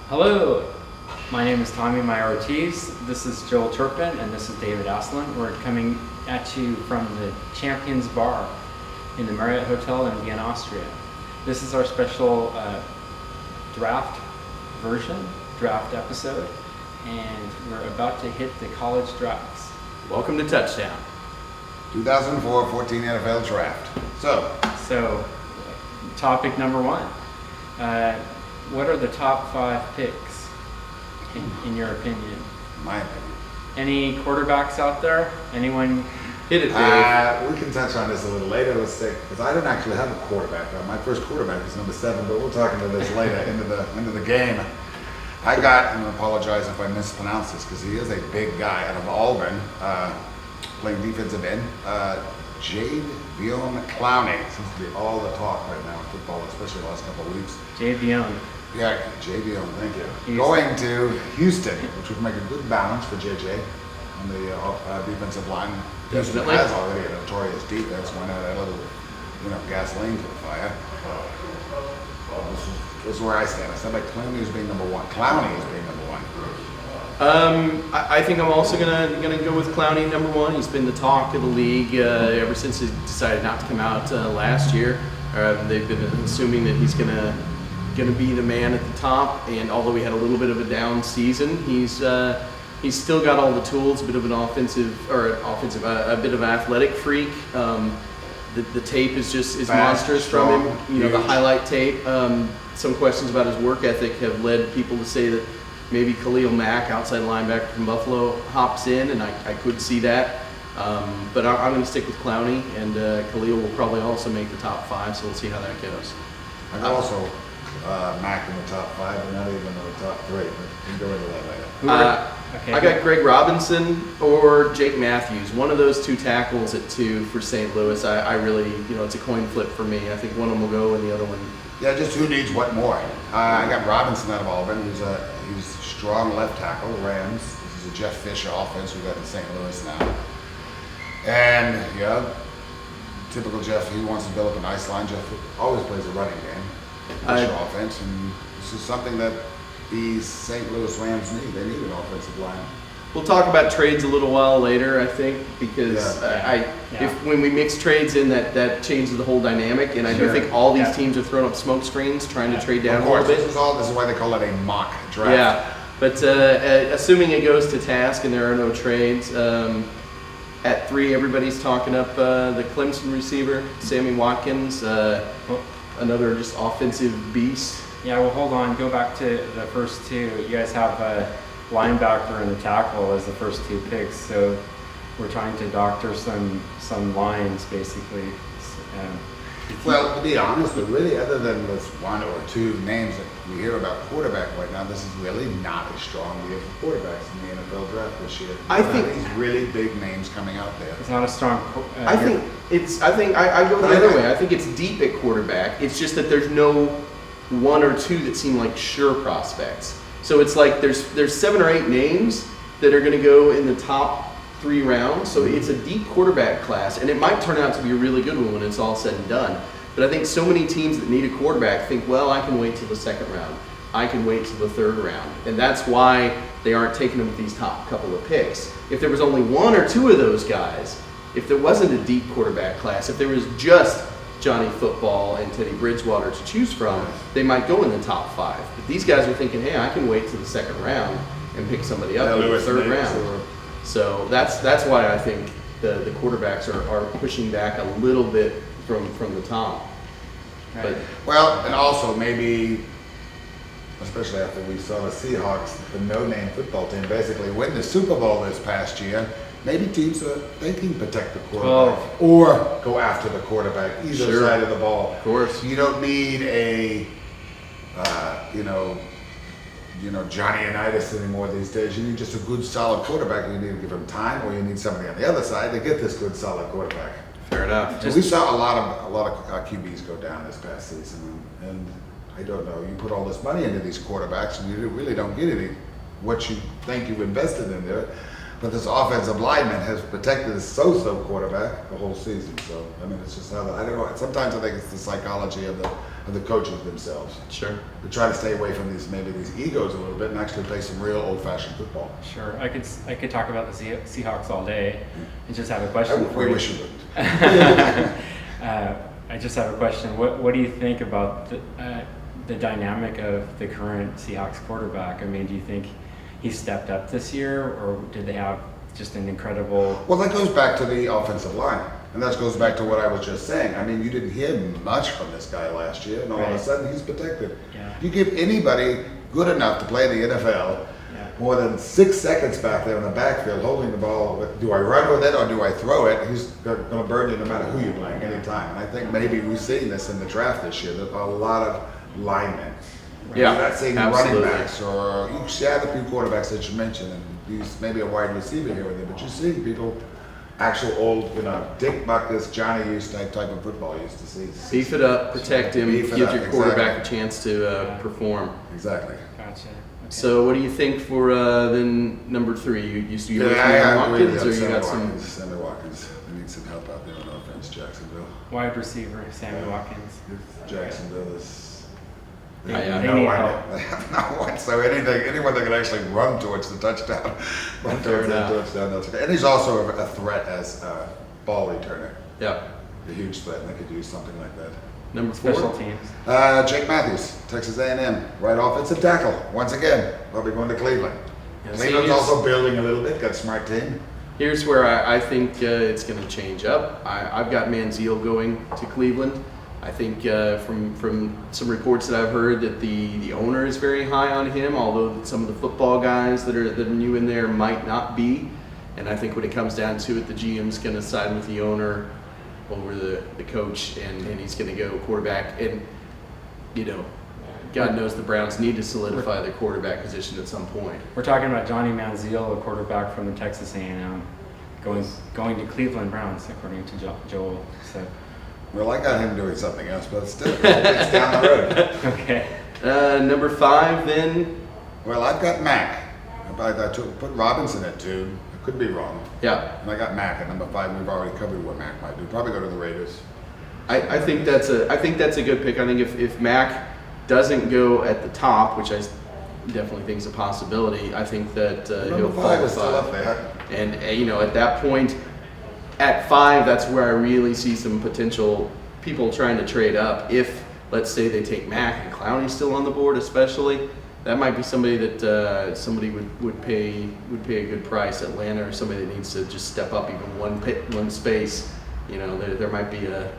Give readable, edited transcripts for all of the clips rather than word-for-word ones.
Hello, my name is Tommy Meyer Ortiz. This is Joel Turpin, and this is David Aslan. We're coming at you from the Champions Bar in the Marriott Hotel in Vienna, Austria. This is our special draft episode, and we're about to hit the college drafts. Welcome to Touchdown. 2004-14 NFL Draft. So, topic number one. What are the top 5 picks, in your opinion? My opinion. Any quarterbacks out there? Anyone? Hit it, Dave. We can touch on this a little later, let's say, because I don't actually have a quarterback. My first quarterback is number 7, but we'll talk into this later, into the game. I got, and I apologize if I mispronounce this, because he is a big guy out of Auburn, playing defensive end. Jadeveon Clowney seems to be all the talk right now in football, especially the last couple of weeks. Jadeveon. Yeah, Jadeveon, thank you. Going to Houston, which would make a good balance for JJ on the defensive line. Houston Definitely. has already a notorious defense. Why not add a little, gasoline to the fire? This is where I stand. I said like Clowney as being number 1. Clowney as being number 1. I think I'm also gonna go with Clowney number 1. He's been the talk of the league ever since he decided not to come out last year. They've been assuming that he's gonna be the man at the top, and although he had a little bit of a down season, he's still got all the tools. A bit of an a bit of an athletic freak. The tape is Fast, monstrous strong, from him. The huge. highlight tape. Some questions about his work ethic have led people to say that maybe Khalil Mack, outside linebacker from Buffalo, hops in, and I could see that. But I'm going to stick with Clowney, and Khalil will probably also make the top 5, so we'll see how that goes. I'm also Mac in the top 5, but not even in the top 3. But we can go into that later. Okay. I got Greg Robinson or Jake Matthews. One of those 2 tackles at 2 for St. Louis. I really, it's a coin flip for me. I think one of them will go, and the other one. Yeah, just who needs what more? I got Robinson out of Auburn. He's a strong left tackle, Rams. This is a Jeff Fisher offense we got in St. Louis now. And, typical Jeff, he wants to build up a nice line. Jeff always plays a running game, Fisher offense, and this is something that the St. Louis Rams need. They need an offensive line. We'll talk about trades a little while later, I think, because when we mix trades in, that changes the whole dynamic, and I do think all these teams are throwing up smoke screens trying to trade down Of a little course, bit. this is why they call it a mock draft. Yeah, but assuming it goes to task and there are no trades, at 3 everybody's talking up the Clemson receiver, Sammy Watkins, another just offensive beast. Yeah, well, hold on. Go back to the first 2. You guys have a linebacker and a tackle as the first 2 picks, so we're trying to doctor some lines, basically. Well, to be honest, but really, other than this 1 or 2 names that we hear about quarterback right now, this is really not a strong year for quarterbacks in the NFL draft this year. I think these really big names coming out there. It's not a strong. I think I go the other way. I think it's deep at quarterback. It's just that there's no 1 or 2 that seem like sure prospects. So it's like there's 7 or 8 names that are going to go in the top 3 rounds. So it's a deep quarterback class, and it might turn out to be a really good one when it's all said and done. But I think so many teams that need a quarterback think, well, I can wait till the 2nd round. I can wait till the 3rd round. And that's why they aren't taking them with these top couple of picks. If there was only 1 or 2 of those guys, if there wasn't a deep quarterback class, if there was just Johnny Football and Teddy Bridgewater to choose from, they might go in the top 5. But these guys are thinking, hey, I can wait till the 2nd round and pick somebody up in the 3rd round. So that's why I think the quarterbacks are pushing back a little bit from the top. Right. But Well, and also maybe, especially after we saw the Seahawks, the no-name football team, basically win the Super Bowl this past year, maybe teams are thinking protect the quarterback or go after the quarterback, either side of the ball. Of course. You don't need a, Johnny Unitas anymore these days. You need just a good, solid quarterback. You need to give him time, or you need somebody on the other side to get this good, solid quarterback. fair enough. We saw a lot of QBs go down this past season, and I don't know. You put all this money into these quarterbacks, and you really don't get what you think you've invested in there. But this offensive lineman has protected his so-so quarterback the whole season. So I mean, it's just how I don't know. Sometimes I think it's the psychology of the of the coaches themselves. Sure. We try to stay away from these egos a little bit and actually play some real old-fashioned football. Sure, I could talk about the Seahawks all day and just have a question for We you. wish you wouldn't. I just have a question. What do you think about the dynamic of the current Seahawks quarterback? I mean, do you think he stepped up this year, or did they have just an incredible? Well, that goes back to the offensive line. And that goes back to what I was just saying. I mean, you didn't hear much from this guy last year, and all of a Right. sudden he's protected. Yeah. You give anybody good enough to play in the NFL Yeah. more than 6 seconds back there in the backfield holding the ball. Do I run with it or do I throw it? He's going to burn you no matter who you're playing anytime. And I think maybe we've seen this in the draft this year. There's a lot of linemen. Yeah, You're not seeing absolutely. running backs, or you see the few quarterbacks that you mentioned, and these maybe a wide receiver here or there, but you see people, actual old, Dick Buckus, Johnny Hughes type of football you used to see. Beef it up, protect him, Beef it give up, your quarterback exactly. a chance to perform. Exactly. Gotcha. Okay. So, what do you think for then number 3? You with Yeah, Sammy I agree Watkins, with or you Sammy got some? Watkins. Sammy Watkins. They need some help out there on offense, Jacksonville. Wide receiver Sammy Watkins. Jacksonville is. They, I they know, need one. help. They have no one. So anyone that can actually run towards the touchdown, run Fair towards that enough. touchdown, that's okay. And he's also a threat as a ball returner. Yeah. A huge threat, and they could use something like that. Number 4. Special teams. Jake Matthews, Texas A&M, right offensive tackle. Once again, probably going to Cleveland. Yeah, Cleveland's see, also building a little bit, got a smart team. Here's where I think it's going to change up. I've got Manziel going to Cleveland. I think from some reports that I've heard that the owner is very high on him, although some of the football guys that are new in there might not be. And I think when it comes down to it, the GM's going to side with the owner over the coach, and he's going to go quarterback. And God knows the Browns need to solidify their quarterback position at some point. We're talking about Johnny Manziel, a quarterback from the Texas A&M, going to Cleveland Browns, according to Joel. So, Well, I got him doing something else, but still, it's down the road. okay. Number 5 then. Well, I've got Mac. I put Robinson at 2. I could be wrong. Yeah. And I got Mac at number 5. We've already covered what Mac might do. Probably go to the Raiders. I think that's a good pick. I think if Mac doesn't go at the top, which I definitely think is a possibility, I think that he'll Number fall 5 to is still up 5. there. And at that point, at 5, that's where I really see some potential people trying to trade up. If, let's say, they take Mac and Clowney's still on the board, especially, that might be somebody that somebody would pay a good price. Atlanta, or somebody that needs to just step up even one space. There might be a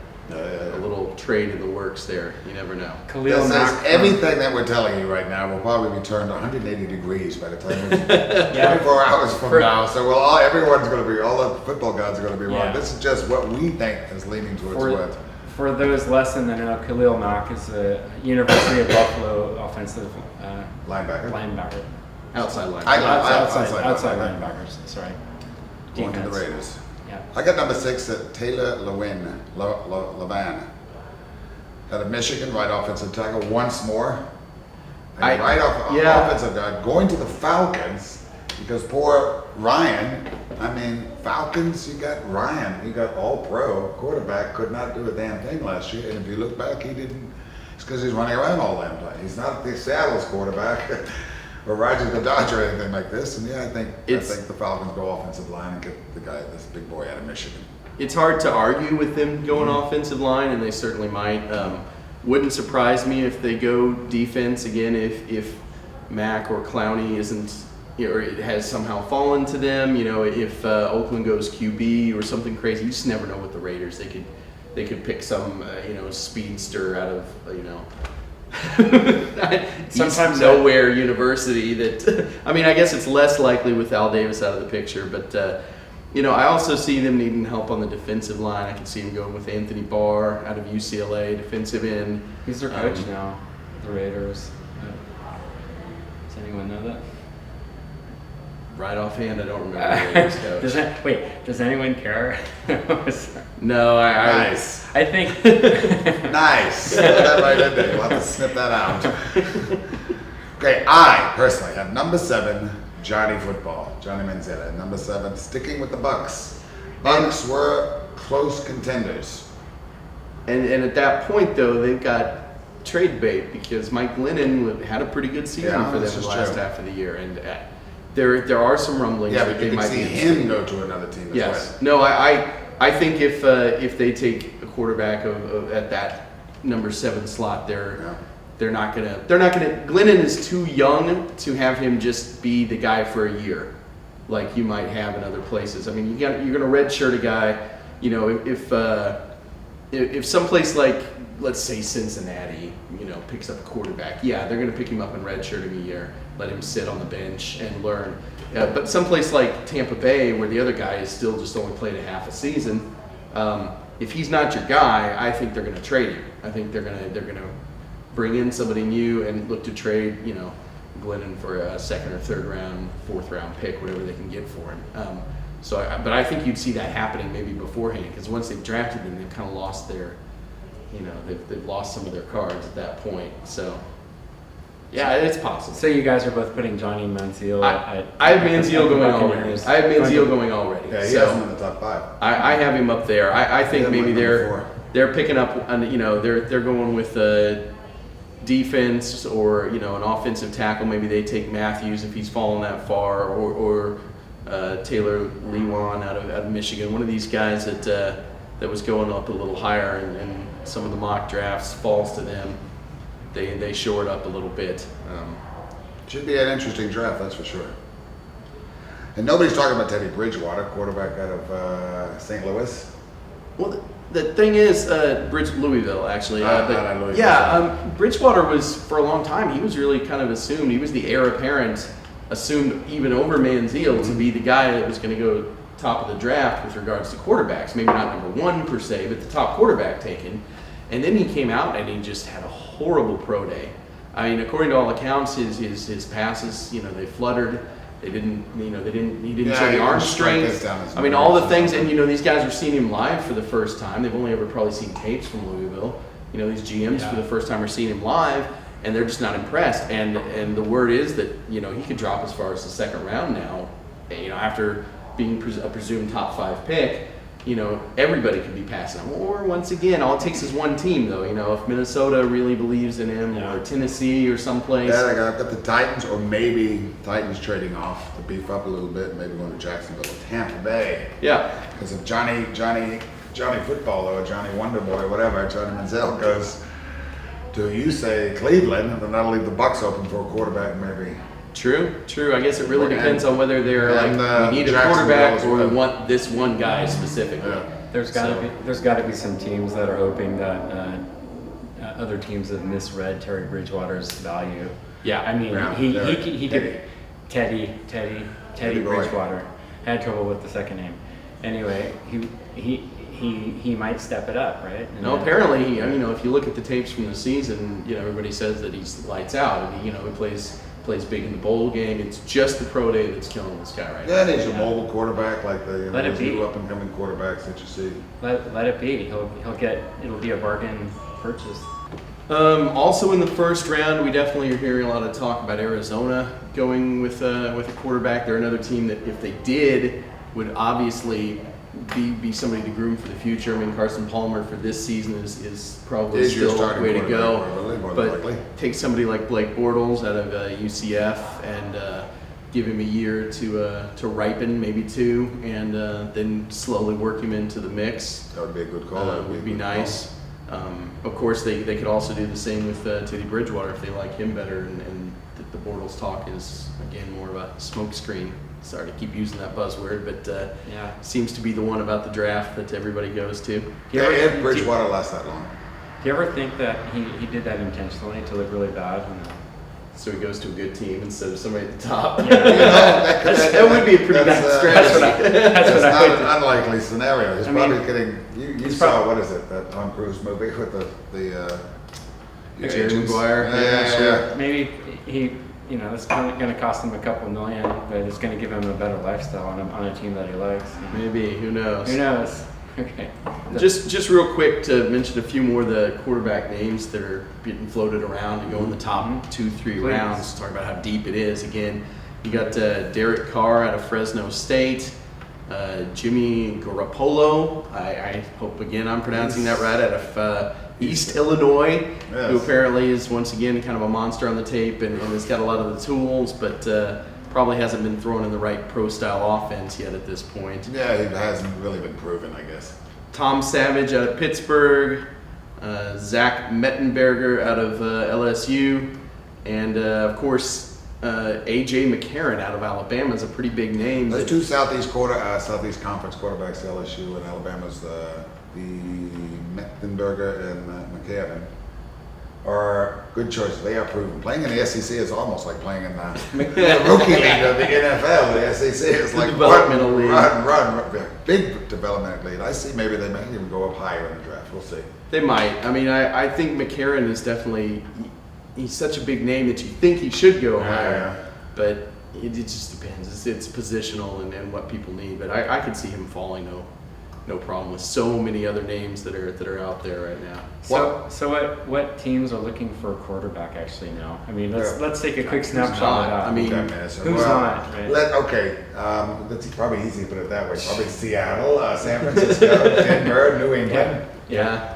little trade in the works there. You never know. Khalil This Mack. is everything that we're telling you right now will probably be turned 180 degrees by the time it's 24 hours from now. So everyone's going to be, all the football gods are going to be wrong. Yeah. This is just what we think is leaning towards what. For those less than that know, Khalil Mack is a University of Buffalo offensive linebacker. Outside line. Outside linebackers. That's right. Going to the Defense. Raiders. Yeah. I got number 6 at Taylor Levan. Out of Michigan, right offensive tackle once more. And offensive guy going to the Falcons because poor Ryan. I mean, Falcons, you got Ryan. You got all pro quarterback, could not do a damn thing last year. And if you look back, he didn't. It's because he's running around all damn time. He's not the Seattle's quarterback or Rogers the Dodger or anything like this. And I think the Falcons go offensive line and get this big boy out of Michigan. It's hard to argue with them going offensive line, and they certainly might. Wouldn't surprise me if they go defense again if Mac or Clowney isn't, or it has somehow fallen to them. If Oakland goes QB or something crazy, you just never know with the Raiders. They could pick some speedster out of Sometimes East nowhere university that. I mean, I guess it's less likely with Al Davis out of the picture, but. I also see them needing help on the defensive line. I can see them going with Anthony Barr out of UCLA, defensive end. He's their coach now, the Raiders. Does anyone know that? Right offhand, I don't remember the Raiders coach. Does anyone care? No, Nice. I think. Nice. Put that right in there. You'll have to snip that out. Okay, I personally have number 7, Johnny Manziel. At number 7, sticking with the Bucks. Bucks were close contenders. And at that point, though, they've got trade bait because Mike Glennon had a pretty good season Yeah, for them this in the is last true. half of the year, and there are some rumblings Yeah, that but they you can might see be him go to another team as Yes. well. No, I think if they take a quarterback at that number 7 slot, they're not gonna. Glennon is too young to have him just be the guy for a year, like you might have in other places. I mean, you're gonna redshirt a guy. You know, if someplace like, let's say Cincinnati, picks up a quarterback, yeah, they're going to pick him up and redshirt him a year, let him sit on the bench and learn. But someplace like Tampa Bay, where the other guy is still just only played a half a season, if he's not your guy, I think they're going to trade him. I think they're going to bring in somebody new and look to trade, Glennon for a 2nd or 3rd round, 4th round pick, whatever they can get for him. But I think you'd see that happening maybe beforehand, because once they've drafted them, they've kind of lost their, they've lost some of their cards at that point. So, yeah, it's possible. So you guys are both putting Johnny Manziel at I have Manziel going Buccaneers. already. Yeah, he So has him in the top 5. I have him up there. I think Yeah, maybe number 4. they're picking up, they're going with defense or an offensive tackle. Maybe they take Matthews if he's fallen that far, or Taylor Lewan out of Michigan. One of these guys that was going up a little higher, and some of the mock drafts falls to them. They shore it up a little bit. Should be an interesting draft, that's for sure. And nobody's talking about Teddy Bridgewater, quarterback out of St. Louis. Well, the thing is, Louisville actually. Louisville. Bridgewater was for a long time. He was really kind of assumed. He was the heir apparent, assumed even over Manziel to be the guy that was going to go top of the draft with regards to quarterbacks. Maybe not number 1 per se, but the top quarterback taken. And then he came out and he just had a horrible pro day. I mean, according to all accounts, his passes, they fluttered. He didn't show the arm strength. I mean, all the things, and these guys are seeing him live for the first time. They've only ever probably seen tapes from Louisville. These GMs for the first time are seeing him live, and they're just not impressed. And the word is that he could drop as far as the 2nd round now. After being a presumed top 5 pick, everybody could be passing him. Or once again, all it takes is one team, though. If Minnesota really believes in him, or Tennessee, or someplace. Yeah, I've got the Titans, or maybe Titans trading off to beef up a little bit, maybe going to Jacksonville or Tampa Bay. Yeah. Because if Johnny Football or Johnny Wonderboy, whatever, Johnny Manziel goes to, you say, Cleveland, then that'll leave the Bucs open for a quarterback, maybe. True. I guess it really depends on whether they're we need a Jacksonville quarterback as or we well. want this one guy specifically. Yeah. There's got to be some teams that are hoping that other teams have misread Terry Bridgewater's value. Yeah. I mean, Yeah, he could. Teddy Teddy boy. Bridgewater had trouble with the second name. Anyway, he might step it up, right? And No, then- apparently, if you look at the tapes from the season, everybody says that he's lights out. And he plays big in the bowl game. It's just the pro day that's killing this guy right Yeah, now. he's a mobile quarterback, like the Let it be. new up-and-coming quarterbacks that you see. Let it be. It'll be a bargain purchase. Also in the 1st round, we definitely are hearing a lot of talk about Arizona going with a quarterback. They're another team that, if they did, would obviously be somebody to groom for the future. I mean, Carson Palmer for this season is probably Is your still the starting way to go. quarterback, probably, more than But likely. take somebody like Blake Bortles out of UCF and give him a year to ripen, maybe 2, and then slowly work him into the mix. That would be a good call. That Would be a good nice. Of course, they could also do the same with Teddy Bridgewater if they like him better, and the Bortles talk is, again, more of a smokescreen. Sorry to keep using that buzzword, but seems to be the one about the draft that everybody goes to. call. Yeah, if Bridgewater lasts that long. Do you ever think that he did that intentionally to look really bad? So he goes to a good team instead of somebody at the top. That would be a pretty bad strategy. That's what I not would an unlikely scenario. He's I mean, probably getting. You saw what is it? That Tom Cruise movie with the Jerry agents? Maguire. Yeah, sure. Maybe he, it's going to cost him a couple million, but it's going to give him a better lifestyle on a team that he likes. Maybe, who knows? Who knows? Okay. Just real quick to mention a few more of the quarterback names that are getting floated around to go in the top 2-3 Please. rounds. Talk about how deep it is. Again, you got Derek Carr out of Fresno State, Jimmy Garoppolo. I hope again I'm pronouncing that right. Out of East Illinois, Yes. who apparently is once again kind of a monster on the tape and has got a lot of the tools, but probably hasn't been thrown in the right pro-style offense yet at this point. Yeah, he hasn't really been proven, I guess. Tom Savage out of Pittsburgh, Zach Mettenberger out of LSU, and of course A.J. McCarron out of Alabama is a pretty big name. Those that- two Southeast Conference quarterbacks, LSU and Alabama's, the Mettenberger and McCarron, are good choices. They are proven. Playing in the SEC is almost like playing in the rookie league of the NFL. The SEC is like Developmental league. run. Big developmental league. I see maybe they may even go up higher in the draft. We'll see. They might. I mean, I think McCarron is definitely, he's such a big name that you think he should go higher, Yeah. but it just depends. It's positional and what people need, but I could see him falling no problem with so many other names that are out there right now. So what teams are looking for a quarterback actually now? I mean, Yeah. let's take a quick not? snapshot of that. I mean, Okay, Minnesota. who's Well, not, right? Okay, that's probably easy to put it that way. Probably Seattle, San Francisco, Denver, New England. Yeah.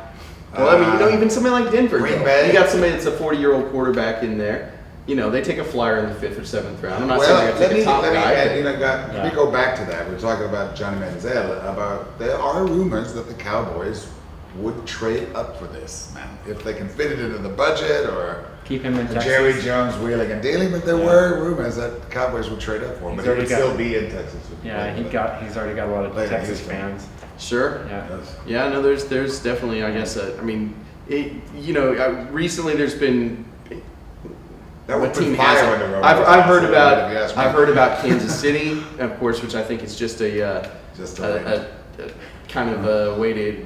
Well, I mean, even somebody like Denver, Green though. Bay. You got somebody that's a 40-year-old quarterback in there. You know, they take a flyer in the 5th or 7th round. I'm not saying they're going to take a top guy. Let me go back to that. We're talking about Johnny Manziel. There are rumors that the Cowboys would trade up for this, man, if they can fit it into the budget or Keep him in Texas. Jerry Jones wheeling and dealing. But there were rumors that the Cowboys would trade up for him, He's but he would already got- still be in Texas. Yeah, he's already got a lot of Played in Texas Houston. fans. Sure. Yeah. Yes. Yeah, no, there's definitely, I guess, recently there's been That what would put team fire has in the it? room. I've heard If you ask about me. I've heard about Kansas City, of course, which I think is just a kind of a way to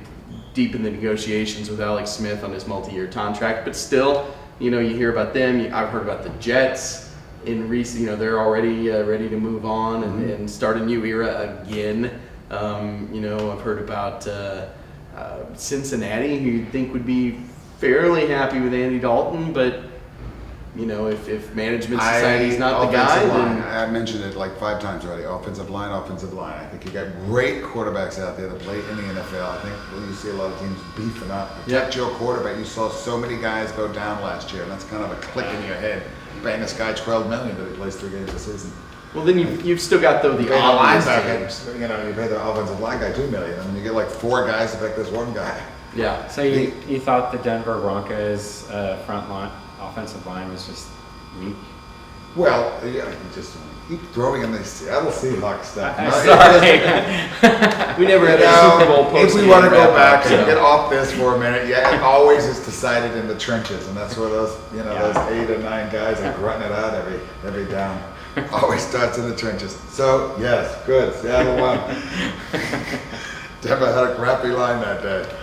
deepen the negotiations with Alex Smith on his multi-year contract. But still, you hear about them. I've heard about the Jets in recent. They're already ready to move on and start a new era again. I've heard about Cincinnati, who you'd think would be fairly happy with Andy Dalton, but if management society's not the guy, Offensive line, then I mentioned it like 5 times already. Offensive line. I think you got great quarterbacks out there that play in the NFL. I think you see a lot of teams beefing up. Protect your quarterback. You saw so many guys go down last year, and that's kind of a click in your head. Paying this guy $12 million, but he plays 3 games a season. well, then you've still got the You pay the obvious linebacker, teams. you pay the offensive line guy $2 million, and you get like 4 guys to pick this one guy. Yeah. So you thought the Denver Broncos front line offensive line was just weak? Well, yeah, you just keep throwing in the Seattle Seahawks stuff. I'm No, sorry. We never had a Now, Super Bowl if we post-game want to go wrap-up, back and so. get off this for a minute, yeah, it always is decided in the trenches, and that's where those, those 8 or 9 guys are grunting it out every down. Always starts in the trenches. So yes, good. Seattle won. Denver had a crappy line that day.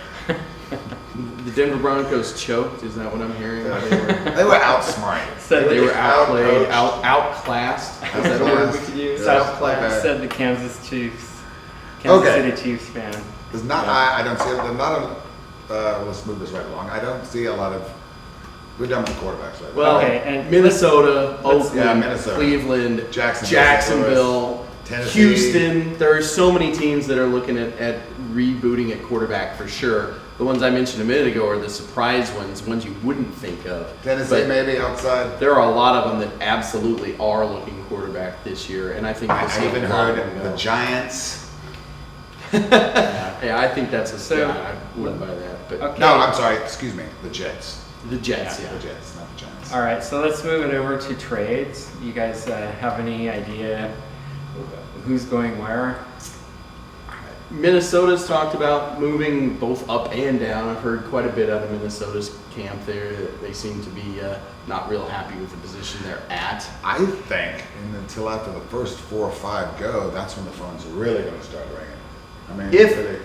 The Denver Broncos choked. Is that what I'm hearing? Yeah. They They were outsmarted. were outplayed, Outcoached. outclassed. Is that a word we could use? Yeah. Outclassed. Said the Kansas Chiefs. Okay. City Chiefs fan. There's not. I don't see. There's not a. Let's move this right along. I don't see a lot of. We're done with the quarterbacks right now. Well, Okay, and Minnesota, let's- Oakland, Yeah, Minnesota. Cleveland, Jacksonville, Jacksonville, Tennessee. Houston. There are so many teams that are looking at rebooting at quarterback for sure. The ones I mentioned a minute ago are the surprise ones you wouldn't think of. Tennessee But maybe outside. there are a lot of them that absolutely are looking quarterback this year, and I think I we'll see even a lot of heard them go. the Giants. Yeah, I think that's a So- yeah, I wouldn't buy that. But Okay. No, I'm sorry. Excuse me. The Jets. the Jets, yeah. The Jets, not the Giants. All right, so let's move it over to trades. You guys have any idea who's going where? Minnesota's talked about moving both up and down. I've heard quite a bit out of Minnesota's camp there. They seem to be not real happy with the position they're at. I think until after the first 4 or 5 go, that's when the phones are really going to start ringing. I mean,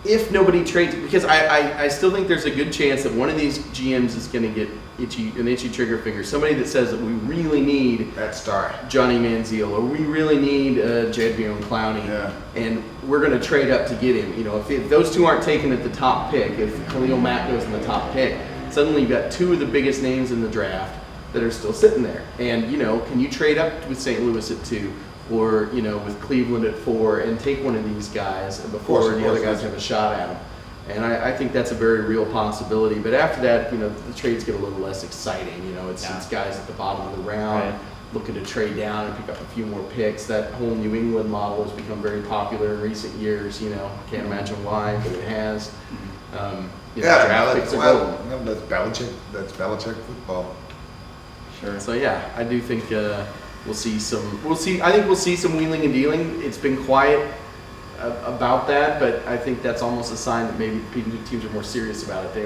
If nobody trades, because I still think there's a good chance that one of these GMs is going to get an itchy trigger finger. Somebody that says that we really need that star. Johnny Manziel, or we really need Jadvion Clowney, Yeah. and we're going to trade up to get him. If those two aren't taken at the top pick, if Khalil Mack goes in the top pick, suddenly you've got 2 of the biggest names in the draft that are still sitting there. And can you trade up with St. Louis at 2, or with Cleveland at 4, and take one of these guys before the other guys have a shot at And I think that's a very real possibility. But after that, the trades get a little less exciting. It's guys at the bottom of the round Right. looking to trade down and pick up a few more picks. That whole New England model has become very popular in recent years. Can't imagine why, but it has. Draft picks are golden. That's Belichick football. Sure. So yeah, I do think we'll see some. I think we'll see some wheeling and dealing. It's been quiet about that, but I think that's almost a sign that maybe teams are more serious about it. They're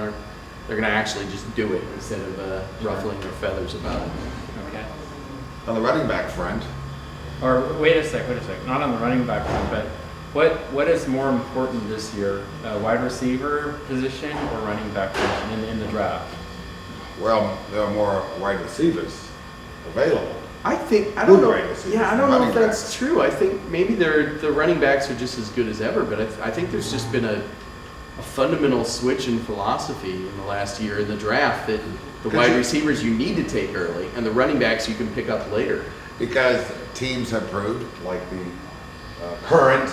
going to actually just do it instead of ruffling their feathers about it. Okay. On the running back front, Or wait a sec. Not on the running back front, but what is more important this year, wide receiver position or running back position in the draft? well, there are more wide receivers available. I don't Good know. wide receivers Yeah, I and don't know running if that's backs. true. I think maybe the running backs are just as good as ever, but I think there's just been a fundamental switch in philosophy in the last year in the draft that the Could wide you- receivers you need to take early, and the running backs you can pick up later. Because teams have proved, like the current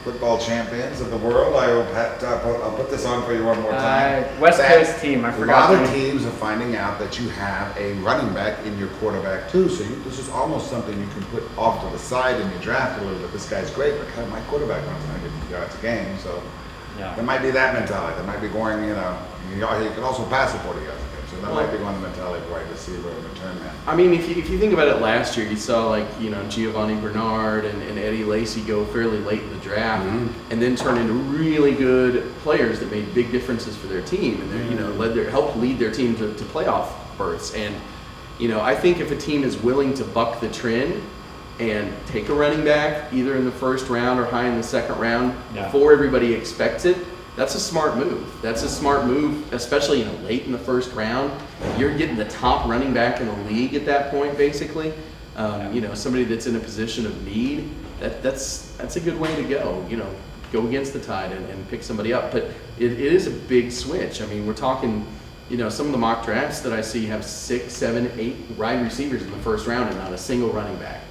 football champions of the world, I'll put this on for you one more time. West that Coast team, I A forgot. lot of the name. teams are finding out that you have a running back in your quarterback too. So this is almost something you can put off to the side in your draft a little bit. This guy's great, but my quarterback runs 90 yards a game, so Yeah. there might be that mentality. There might be going, he can also pass it 40 yards a game. So that might be going the mentality of wide receiver and return man. I mean, if you think about it, last year you saw Giovanni Bernard and Eddie Lacy go fairly late in the draft, and then turn into really good players that made big differences for their team, and they helped lead their team to playoff berths. And I think if a team is willing to buck the trend and take a running back either in the first round or high in the second round before everybody expects it, that's a smart move. That's a smart move, especially late in the first round. You're getting the top running back in the league at that point, basically. Somebody that's in a position of need. That's a good way to go. Go against the tide and pick somebody up. But it is a big switch. I mean, we're talking. Some of the mock drafts that I see have 6, 7, 8 wide receivers in the first round and not a single running back.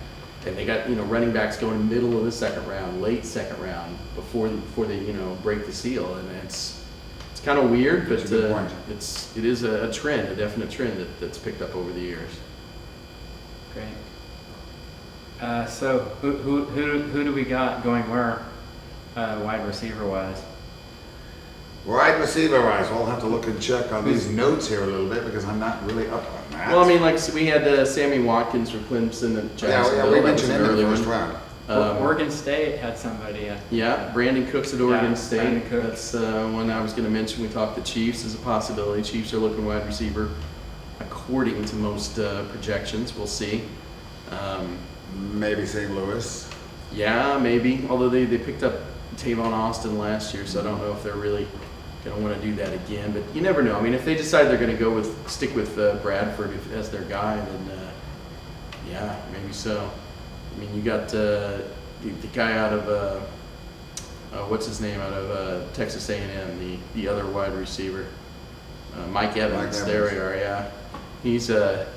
And they got running backs going middle of the second round, late second round, before they break the seal, and it's kind of weird, but That's a good point. it is a trend, a definite trend that's picked up over the years. Great. So who do we got going where, wide receiver wise? Wide receiver wise, we'll have to look and check on these notes here a little bit because I'm not really up on that. Well, I mean, we had Sammy Watkins from Clemson and Jacksonville. we That was mentioned an him in early the first one. round. Oregon State had somebody. Yeah, Brandon Cooks at Oregon Yeah, State. Brandon That's Cooks. one I was going to mention. We talked the Chiefs as a possibility. Chiefs are looking wide receiver according to most projections. We'll see. Maybe St. Louis. Yeah, maybe. Although they picked up Tavon Austin last year, so I don't know if they're really going to want to do that again. But you never know. I mean, if they decide they're going to stick with Bradford as their guy, then yeah, maybe so. I mean, you got the guy out of what's his name out of Texas A&M, the other wide receiver, Mike Evans. There we are. Yeah, he's a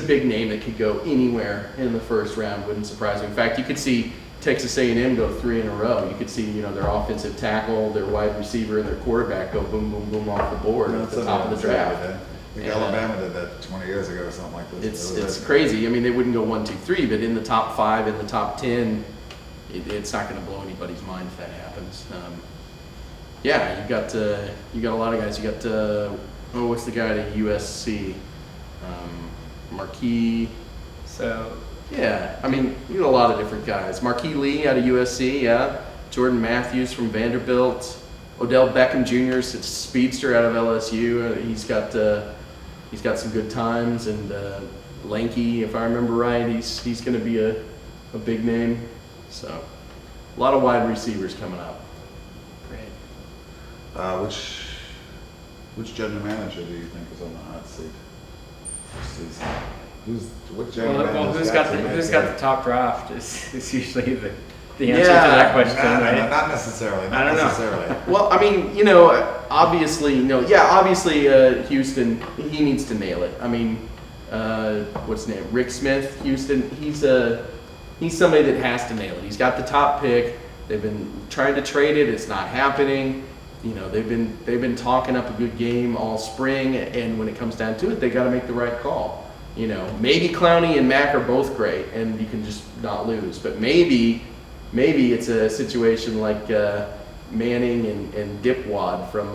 big name that could go anywhere in the first round. Wouldn't surprise me. In fact, you could see Texas A&M go 3 in a row. You could see their offensive tackle, their wide receiver, and their quarterback go boom, boom, boom off the board at the top of the draft. I think Alabama did that 20 years ago or something like this. It's crazy. I mean, they wouldn't go 1, 2, 3, but in the top 5, in the top 10, it's not going to blow anybody's mind if that happens. Yeah, you got a lot of guys. You got what's the guy at USC? Marquis. So Yeah, I mean, you got a lot of different guys. Marquis Lee out of USC, yeah. Jordan Matthews from Vanderbilt. Odell Beckham Jr. is a speedster out of LSU. He's got some good times, and lanky, if I remember right. He's going to be a big name. So, a lot of wide receivers coming up. great. Which general manager do you think is on the hot seat this season? What general Well, manager's who's to got make the top draft is usually the answer to that question, right? Not necessarily. I don't know. necessarily. Well, I mean, obviously, Houston, he needs to nail it. I mean, what's his name? Rick Smith, Houston, he's somebody that has to nail it. He's got the top pick. They've been trying to trade it. It's not happening. they've been talking up a good game all spring, and when it comes down to it, they got to make the right call. Maybe Clowney and Mack are both great, and you can just not lose. But maybe it's a situation like Manning and Dipwad from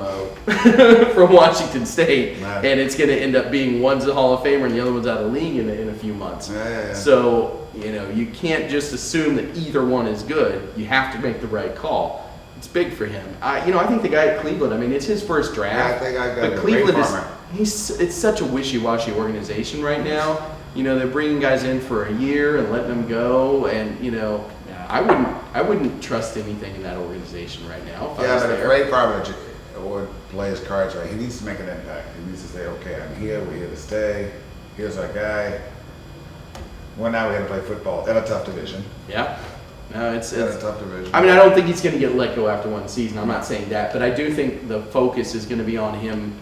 from Washington State, Right. and it's going to end up being one's a Hall of Famer and the other one's out of the league in a few months. Yeah. So you can't just assume that either one is good. You have to make the right call. It's big for him. I think the guy at Cleveland. I mean, it's his first draft. Yeah, I think I got but a Cleveland great is. farmer. It's such a wishy-washy organization right now. They're bringing guys in for a year and letting them go, and I wouldn't trust anything in that organization right now. If I Yeah, was but if there. Ray Farmer would play his cards right, he needs to make an impact. He needs to say, okay, I'm here, we're here to stay, here's our guy. Well, now we have to play football in a tough division. Yeah. No, it's In a tough division. I mean, I don't think he's going to get let go after one season. I'm not saying that, but I do think the focus is going to be on him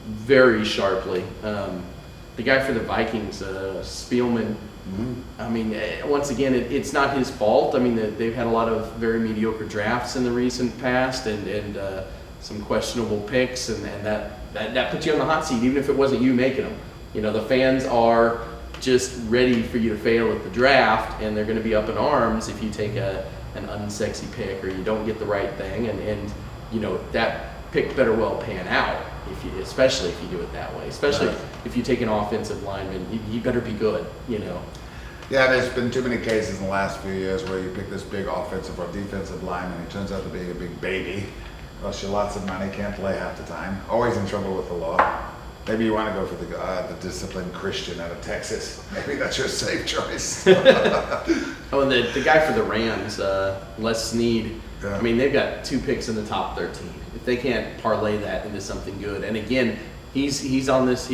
very sharply. The guy for the Vikings, Spielman. Mhm. I mean, once again, it's not his fault. I mean, they've had a lot of very mediocre drafts in the recent past, and some questionable picks, and that puts you on the hot seat, even if it wasn't you making them. The fans are just ready for you to fail at the draft, and they're going to be up in arms if you take an unsexy pick or you don't get the right thing, and that pick better well pan out, especially if you do it that way. Especially Right. if you take an offensive lineman, you better be good. Yeah, there's been too many cases in the last few years where you pick this big offensive or defensive lineman, he turns out to be a big baby, costs you lots of money, can't play half the time, always in trouble with the law. Maybe you want to go for the disciplined Christian out of Texas. Maybe that's your safe choice. Oh, and the guy for the Rams, Les Snead. Yeah. I mean, they've got 2 picks in the top 13. If they can't parlay that into something good, and again, he's on this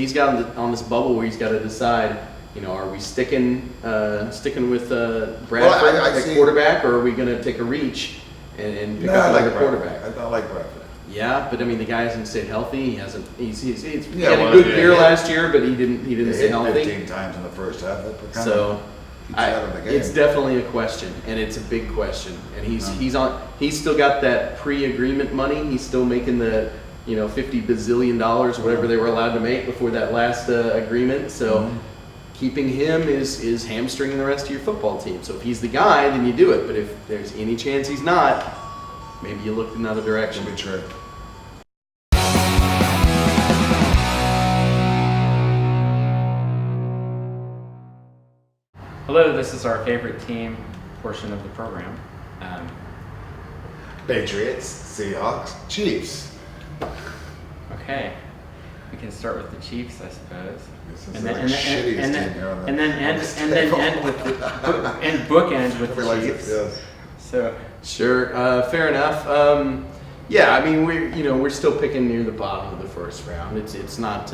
bubble where he's got to decide. Are we sticking with Bradford I at see- quarterback, or are we going to take a reach and pick No, I up like another quarterback? I like Bradford. Yeah, but I mean, the guy hasn't stayed healthy. He hasn't. He Yeah, had well, a good yeah, year yeah. last year, but he didn't They stay hit healthy. 15 times in the first half. That kind So. of keeps you out of the game. It's definitely a question, and it's a big question. And he's still got that pre-agreement money. He's still making the $50 bazillion, whatever they were allowed to make before that last agreement. So keeping him is hamstringing the rest of your football team. So if he's the guy, then you do it. But if there's any chance he's not, maybe you look in another direction. Should be true. Hello, this is our favorite team portion of the program. Patriots, Seahawks, Chiefs. Okay, we can start with the Chiefs, I suppose, This is and like then shittiest and team here on the- then end with and bookend with We the like it, Chiefs. yes. So Sure, fair enough. Yeah, I mean we're still picking near the bottom of the first round. It's not.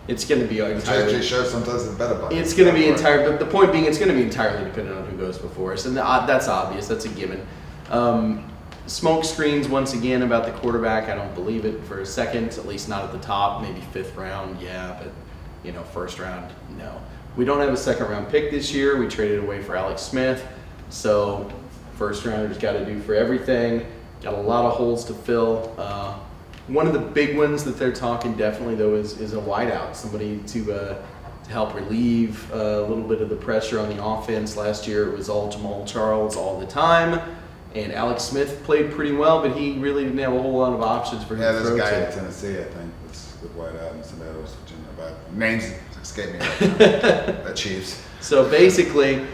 It's going to be It entirely. just shows sometimes it's better buttons. It's going to be entirely. But the point being, it's going to be entirely dependent on who goes before us, and that's obvious. That's a given. Smoke screens once again about the quarterback. I don't believe it for a second. At least not at the top. Maybe 5th round, yeah, but first round, no. We don't have a 2nd round pick this year. We traded away for Alex Smith, so first rounders got to do for everything. Got a lot of holes to fill. One of the big ones that they're talking definitely though is a wideout, somebody to help relieve a little bit of the pressure on the offense. Last year it was all Jamal Charles all the time, and Alex Smith played pretty well, but he really didn't have a whole lot of options for him Yeah, to this throw guy to. in Tennessee, I think, was with White Out and somebody else, Virginia, but names escape me right now. The Chiefs. So basically,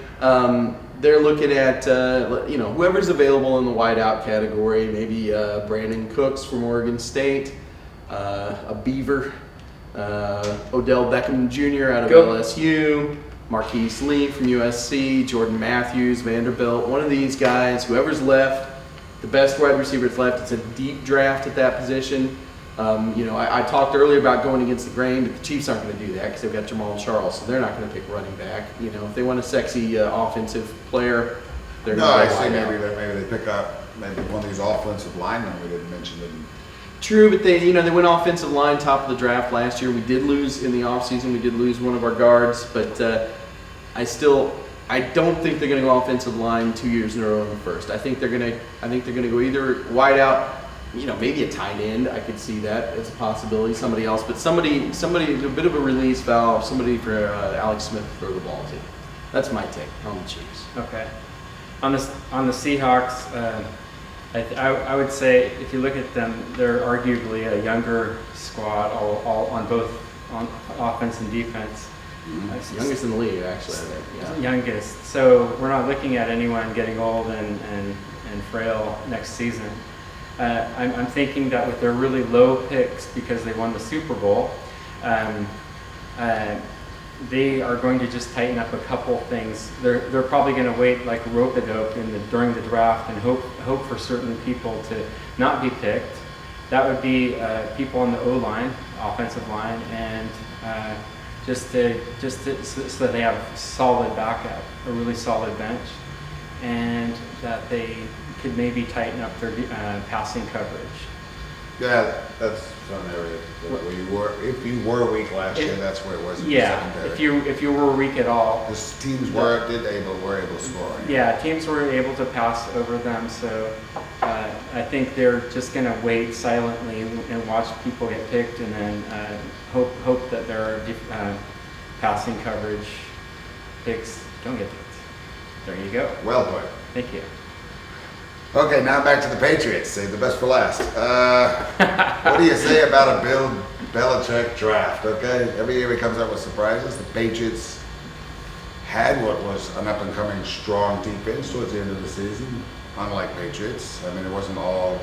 they're looking at whoever's available in the wideout category. Maybe Brandon Cooks from Oregon State, a Beaver, Odell Beckham Jr. out of Go. LSU, Marquise Lee from USC, Jordan Matthews, Vanderbilt. One of these guys, whoever's left, the best wide receivers left. It's a deep draft at that position. I talked earlier about going against the grain, but the Chiefs aren't going to do that because they've got Jamal Charles, so they're not going to pick running back. If they want a sexy offensive player, they're No, going I to see. wide out. Maybe they pick up maybe one of these offensive linemen we didn't mention. True, but they went offensive line top of the draft last year. We did lose in the offseason. We did lose one of our guards, but I don't think they're going to go offensive line 2 years in a row in the first. I think they're going to go either wide out maybe a tight end. I could see that as a possibility. Somebody else, but somebody, a bit of a release valve. Somebody for Alex Smith to throw the ball to. That's my take on the Chiefs. Okay. On the Seahawks, I would say if you look at them, they're arguably a younger squad, all on both on offense and defense. Youngest in the league, actually. I think. Yeah. Youngest. So we're not looking at anyone getting old and frail next season. I'm thinking that with their really low picks, because they won the Super Bowl, they are going to just tighten up a couple things. They're probably going to wait like rope-a-dope during the draft and hope for certain people to not be picked. That would be people on the O-line, offensive line, and just so that they have a solid backup, a really solid bench, and that they could maybe tighten up their passing coverage. Yeah, that's some area where you were. If you were weak last year, that's where it was. In the Yeah, secondary. if you were weak at all. Because teams were able to score. Yeah, teams were able to pass over them, so I think they're just going to wait silently and watch people get picked, and then hope that their passing coverage picks don't get picked. There you go. Well put. Thank you. Okay, now back to the Patriots. Save the best for last. What do you say about a Bill Belichick draft? Okay, every year he comes up with surprises. The Patriots had what was an up-and-coming strong defense towards the end of the season, unlike Patriots. I mean, it wasn't all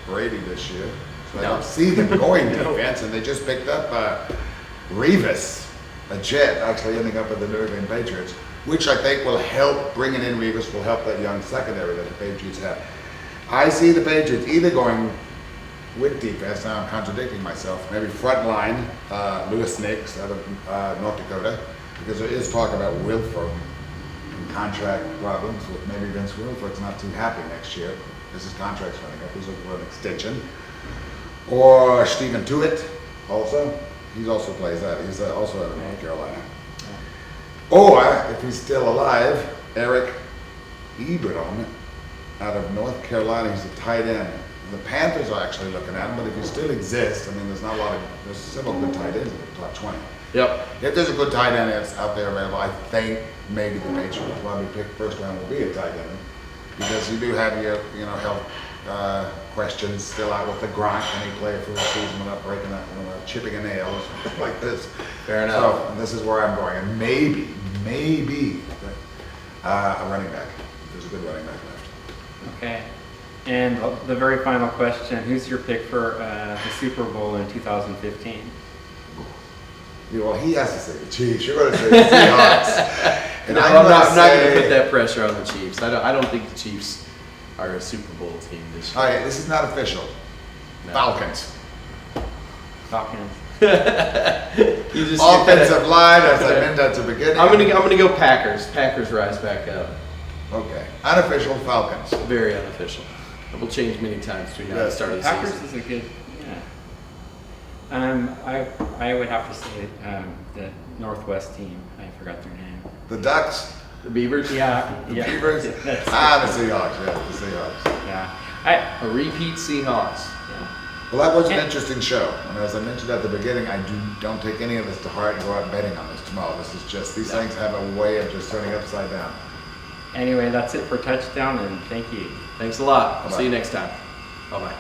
Brady this year. So I don't see them going defense, and they just picked up Revis, a Jet, actually ending up with the New England Patriots, which I think will help, bringing in Revis will help that young secondary that the Patriots have. I see the Patriots either going with defense, now I'm contradicting myself, maybe front line, Lewis Nix out of North Dakota, because there is talk about Wilfork and contract problems with maybe Vince Wilfork's not too happy next year because his contract's running up, he's looking for an extension. Or Stephen Tuitt also, he also plays that, he's also out of North Carolina. Or, if he's still alive, Eric Ebron out of North Carolina, he's a tight end. The Panthers are actually looking at him, but if he still exists, I mean, there's several good tight ends in the top 20. Yep. If there's a good tight end that's out there available, I think maybe the Patriots will probably pick first round will be a tight end. Because you do have your, health questions still out with the Gronk, and he played for a season without breaking up, chipping a nail or something like this. Fair enough. So, and this is where I'm going. And maybe a running back. There's a good running back left. Okay. And the very final question, who's your pick for the Super Bowl in 2015? Yeah, well, he has to say the Chiefs. You're going to say the Seahawks. And No, I'm not going to put that pressure on the Chiefs. I don't think the Chiefs are a Super Bowl team this year. All right, this is not official. No. Falcons. Falcons. You just Offensive line, as I meant at the beginning. I'm gonna go Packers. Packers rise back up. Okay. Unofficial Falcons. Very unofficial. It will change many times between now and the start of the Packers season. is a good, yeah. I would have to say the Northwest team. I forgot their name. The Ducks. The Beavers. Yeah, The yeah. Beavers. That's- The Seahawks. Yeah, the Seahawks. Yeah. A repeat Seahawks. Yeah. Well, that was an interesting show. And as I mentioned at the beginning, I don't take any of this to heart and go out betting on this tomorrow. This is just, these things have a way of just turning upside down. Anyway, that's it for Touchdown, and thank you. Thanks a lot. I'll Bye-bye. see you next time. Bye-bye.